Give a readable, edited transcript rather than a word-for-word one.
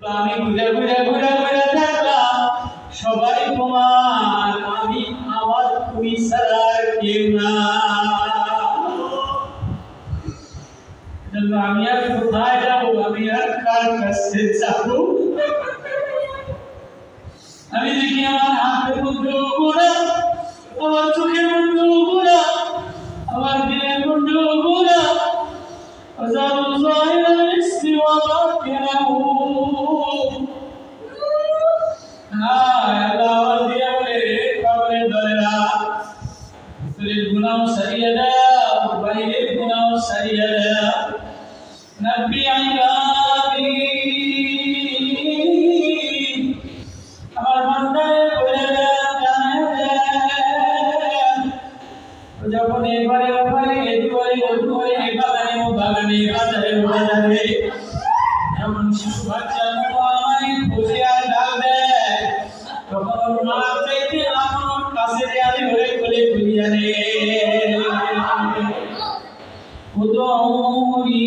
আমি ঘুরে ঘুরে ঘুরে ঘুরে দেখলাম সবাই তোমার, আমি আমার তুমি ছাড়া কেউ না। আমি আর কোথায় যাবো, আমি আর কার কাছে যাবো? আমি দেখি আমার হাতের মধ্যে গোড়া, আমার চোখের মধ্যে গোড়া, আমার দিলের মধ্যে গোড়া। গুনাহ সারিয়ে দাও, বাইরের গুনাহ সারিয়ে দাও। নবী আইবাদি আমার বান্দারে বলে দেন, যখন এবারে ওপারে এদিকে ওদিকে এই বাগানে ও বাগানে, বাজারে ও বাজারে, এমন শিশু বাচ্চা আমায় খুঁজে আর ডাক দেয়, তখন ওর মা চাইতে আমার কাছে আনে ধরে কোলে তুলি আনে। উদউনি